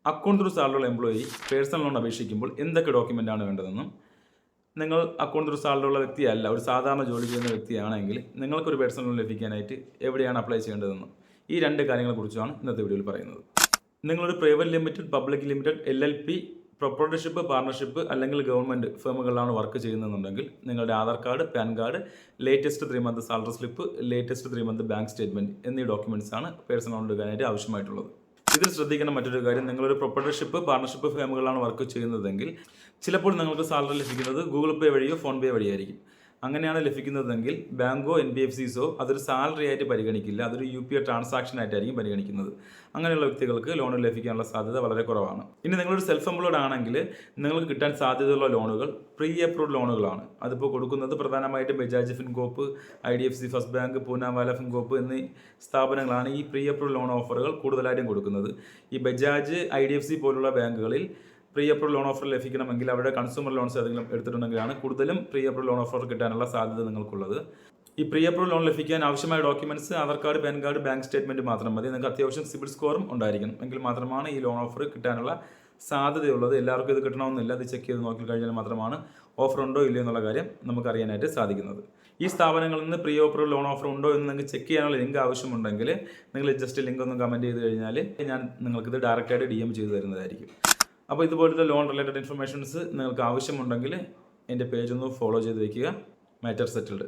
Account through സാലറിയുള്ള employee personal loan അപേക്ഷിക്കുമ്പോൾ എന്തൊക്കെ ഡോക്യുമെൻ്റാണ് വേണ്ടതെന്നും, നിങ്ങൾ അക്കൗണ്ട് ത്രൂ സാലറിയുള്ള വ്യക്തിയല്ല, ഒരു സാധാരണ ജോലി ചെയ്യുന്ന വ്യക്തിയാണെങ്കിൽ നിങ്ങൾക്കൊരു പേഴ്സണൽ ലോൺ ലഭിക്കാനായിട്ട് എവിടെയാണ് അപ്ലൈ ചെയ്യേണ്ടതെന്നും ഈ രണ്ട് കാര്യങ്ങളെക്കുറിച്ചാണ് ഇന്നത്തെ വീഡിയോയിൽ പറയുന്നത്. നിങ്ങളൊരു private limited, public limited, LLP, proprietorship, partnership അല്ലെങ്കിൽ ഗവൺമെൻറ് ഫേമുകളിലാണ് വർക്ക് ചെയ്യുന്നതെന്നുണ്ടെങ്കിൽ നിങ്ങളുടെ Aadhaar card, pan card, latest 3 month salary slip, latest 3 month bank statement എന്നീ ഡോക്യുമെൻറ്റ്സ് ആണ് പേഴ്സണൽ ലോൺ എടുക്കാനായിട്ട് ആവശ്യമായിട്ടുള്ളത്. ഇതിൽ ശ്രദ്ധിക്കേണ്ട മറ്റൊരു കാര്യം, നിങ്ങളൊരു പ്രൊപ്പറേറ്റർഷിപ്പ്, പാർട്ണർഷിപ്പ് ഫേമുകളിലാണ് വർക്ക് ചെയ്യുന്നതെങ്കിൽ ചിലപ്പോൾ നിങ്ങൾക്ക് സാലറി ലഭിക്കുന്നത് ഗൂഗിൾ പേ വഴിയോ ഫോൺ പേ വഴിയായിരിക്കും. അങ്ങനെയാണ് ലഭിക്കുന്നതെങ്കിൽ ബാങ്കോ NBFCസോ അതൊരു സാലറി ആയിട്ട് പരിഗണിക്കില്ല, അതൊരു UPI ട്രാൻസാക്ഷൻ ആയിട്ടായിരിക്കും പരിഗണിക്കുന്നത്. അങ്ങനെയുള്ള വ്യക്തികൾക്ക് ലോൺ ലഭിക്കാനുള്ള സാധ്യത വളരെ കുറവാണ്. ഇനി നിങ്ങളൊരു സെൽഫ് എംപ്ലോയ്ഡ് ആണെങ്കിൽ നിങ്ങൾക്ക് കിട്ടാൻ സാധ്യതയുള്ള ലോണുകൾ പ്രീ അപ്രൂവ്ഡ് ലോണുകളാണ്. അതിപ്പോൾ കൊടുക്കുന്നത് പ്രധാനമായിട്ടും Bajaj Fincorp, IDFC first bank, Poonawalla Fincorp എന്നീ സ്ഥാപനങ്ങളാണ് ഈ പ്രീ അപ്രൂവ്ഡ് ലോൺ ഓഫറുകൾ കൂടുതലായിട്ടും കൊടുക്കുന്നത്. ഈ ബജാജ്, IDFC പോലുള്ള ബാങ്കുകളിൽ പ്രീ അപ്രൂവ്ഡ് ലോൺ ഓഫർ ലഭിക്കണമെങ്കിൽ അവരുടെ കൺസ്യൂമർ ലോൺസ് ഏതെങ്കിലും എടുത്തിട്ടുണ്ടെങ്കിലാണ് കൂടുതലും പ്രീ അപ്രൂവ്ഡ് ലോൺ ഓഫർ കിട്ടാനുള്ള സാധ്യത നിങ്ങൾക്കുള്ളത്. ഈ പ്രീ അപ്രൂവ്ഡ് ലോൺ ലഭിക്കാൻ ആവശ്യമായ documents Aadhaar card, pan card, bank statement മാത്രം മതി. നിങ്ങൾക്ക് അത്യാവശ്യം സിബിൽ സ്കോറും ഉണ്ടായിരിക്കണം, എങ്കിൽ മാത്രമാണ് ഈ ലോൺ ഓഫർ കിട്ടാനുള്ള സാധ്യതയുള്ളത്. എല്ലാവർക്കും ഇത് കിട്ടണമെന്നില്ല, അത് ചെക്ക് ചെയ്ത് നോക്കി കഴിഞ്ഞാൽ മാത്രമാണ് ഓഫർ ഉണ്ടോ ഇല്ലയോ എന്നുള്ള കാര്യം നമുക്ക് അറിയാനായിട്ട് സാധിക്കുന്നത്. ഈ സ്ഥാപനങ്ങളിൽ നിന്ന് പ്രീ അപ്രൂവ്ഡ് ലോൺ ഓഫർ ഉണ്ടോ എന്ന് നിങ്ങൾക്ക് ചെക്ക് ചെയ്യാനുള്ള ലിങ്ക് ആവശ്യമുണ്ടെങ്കിൽ നിങ്ങൾ ജസ്റ്റ് ലിങ്ക് ഒന്ന് കമൻറ്റ് ചെയ്ത് കഴിഞ്ഞാൽ ഞാൻ നിങ്ങൾക്കിത് ഡയറക്റ്റായിട്ട് DM ചെയ്ത് തരുന്നതായിരിക്കും. അപ്പോൾ ഇതുപോലത്തെ ലോൺ റിലേറ്റഡ് ഇൻഫർമേഷൻസ് നിങ്ങൾക്ക് ആവശ്യമുണ്ടെങ്കിൽ എൻ്റെ പേജ് ഒന്ന് ഫോളോ ചെയ്ത് വയ്ക്കുക. Matter settled.